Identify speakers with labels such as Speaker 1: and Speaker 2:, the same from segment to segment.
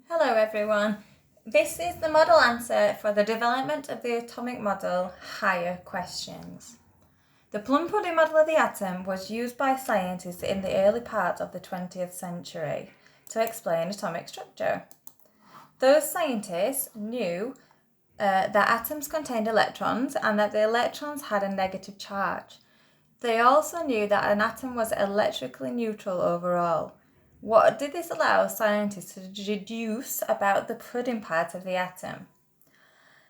Speaker 1: Hello everyone. This is the model answer for the development of the atomic model higher questions. The plum pudding model of the atom was used by scientists in the early part of the 20th century to explain atomic structure. Those scientists knew that atoms contained electrons and that the electrons had a negative charge. They also knew that an atom was electrically neutral overall. What did this allow scientists to deduce about the pudding part of the atom?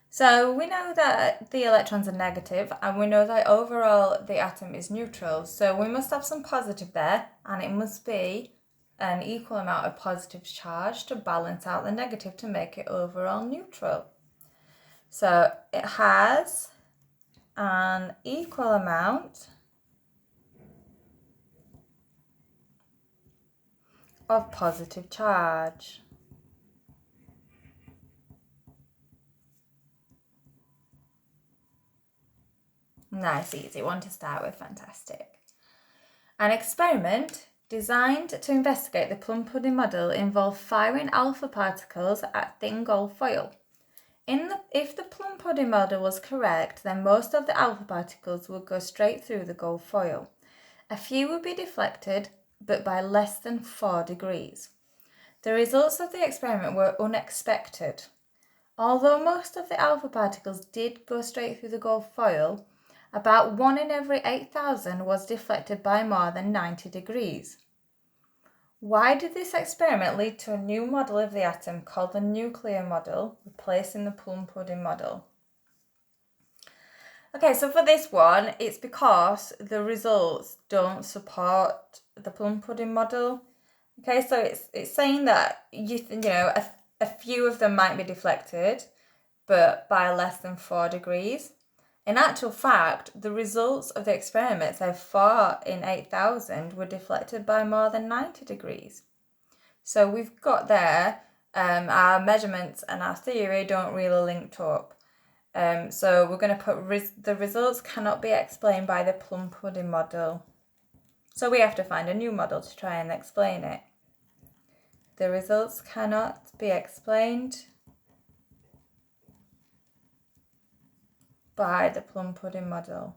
Speaker 1: So we know that the electrons are negative and we know that overall the atom is neutral. So we must have some positive there and it must be an equal amount of positive charge to balance out the negative to make it overall neutral. So it has an equal amount of positive charge. Nice, easy one to start with, fantastic. An experiment designed to investigate the plum pudding model involved firing alpha particles at thin gold foil. If the plum pudding model was correct, then most of the alpha particles would go straight through the gold foil. A few would be deflected, but by less than 4 degrees. The results of the experiment were unexpected. Although most of the alpha particles did go straight through the gold foil, about 1 in every 8,000 was deflected by more than 90 degrees. Why did this experiment lead to a new model of the atom called the nuclear model, replacing the plum pudding model? Okay, so for this one, it's because the results don't support the plum pudding model. Okay, so it's saying that a few of them might be deflected, but by less than 4 degrees. In actual fact, the results of the experiment say 4 in 8,000 were deflected by more than 90 degrees. So we've got there, our measurements and our theory don't really link up. So we're going to put the results cannot be explained by the plum pudding model. So we have to find a new model to try and explain it. The results cannot be explained by the plum pudding model.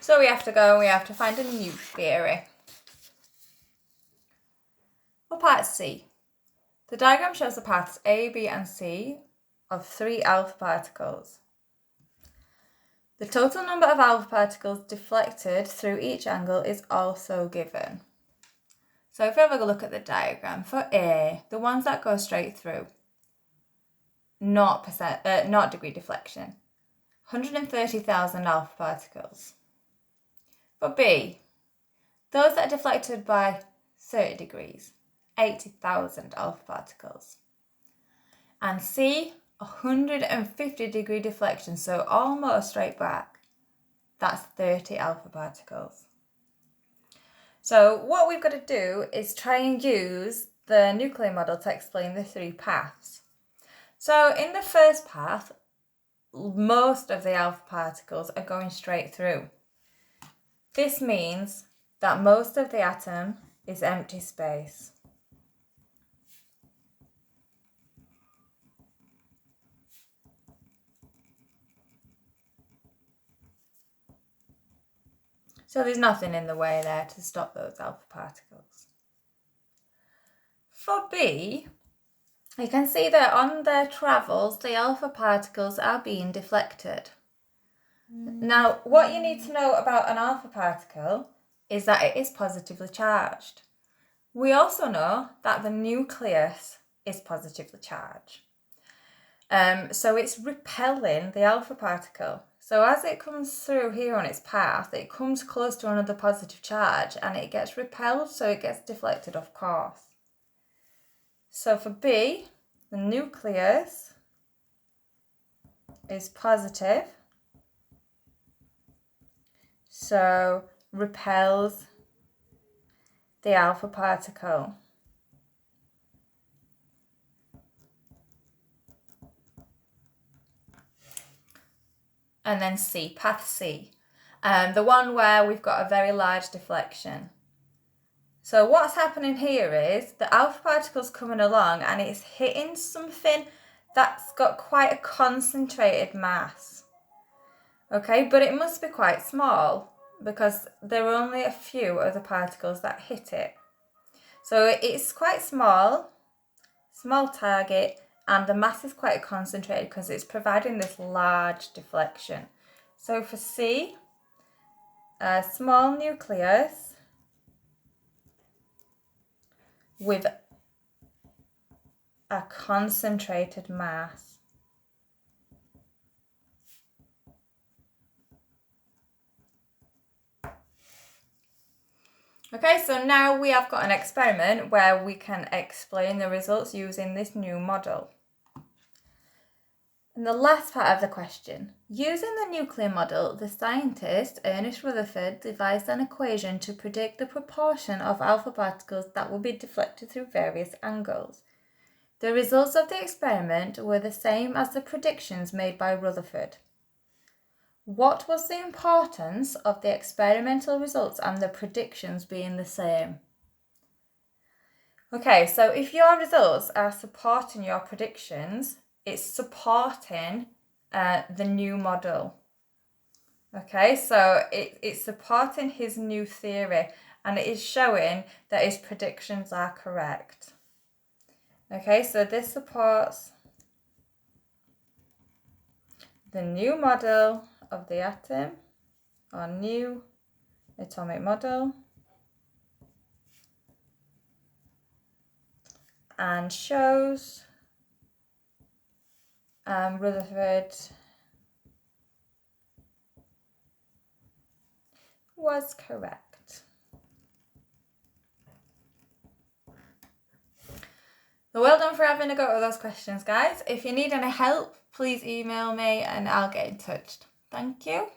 Speaker 1: So we have to find a new theory. For part C, the diagram shows the paths A, B and C of 3 alpha particles. The total number of alpha particles deflected through each angle is also given. So if we have a look at the diagram, for A, the ones that go straight through, 0 degree deflection, 130,000 alpha particles. For B, those that are deflected by 30 degrees, 80,000 alpha particles. And C, 150 degree deflection, so almost straight back, that's 30 alpha particles. So what we've got to do is try and use the nuclear model to explain the 3 paths. So in the first path, most of the alpha particles are going straight through. This means that most of the atom is empty space. So there's nothing in the way there to stop those alpha particles. For B, you can see that on their travels, the alpha particles are being deflected. Now, what you need to know about an alpha particle is that it is positively charged. We also know that the nucleus is positively charged. So it's repelling the alpha particle. So as it comes through here on its path, it comes close to another positive charge and it gets repelled, so it gets deflected, of course. So for B, the nucleus is positive, so repels the alpha particle. and then C, path C. The one where we've got a very large deflection. So what's happening here is the alpha particle's coming along and it's hitting something that's got quite a concentrated mass. Okay, but it must be quite small because there are only a few of the particles that hit it. So it's quite small target, and the mass is quite concentrated because it's providing this large deflection. So for C, a small nucleus with a concentrated mass. Okay, so now we have got an experiment where we can explain the results using this new model. In the last part of the question, using the nuclear model, the scientist Ernest Rutherford devised an equation to predict the proportion of alpha particles that will be deflected through various angles. The results of the experiment were the same as the predictions made by Rutherford. What was the importance of the experimental results and the predictions being the same? Okay, so if your results are supporting your predictions, it's supporting the new model. Okay, so it's supporting his new theory, and it is showing that his predictions are correct. Okay, so this supports the new model of the atom, or new atomic model, and shows Rutherford was correct. So well done for having a go at those questions, guys. If you need any help, please email me and I'll get in touch. Thank you.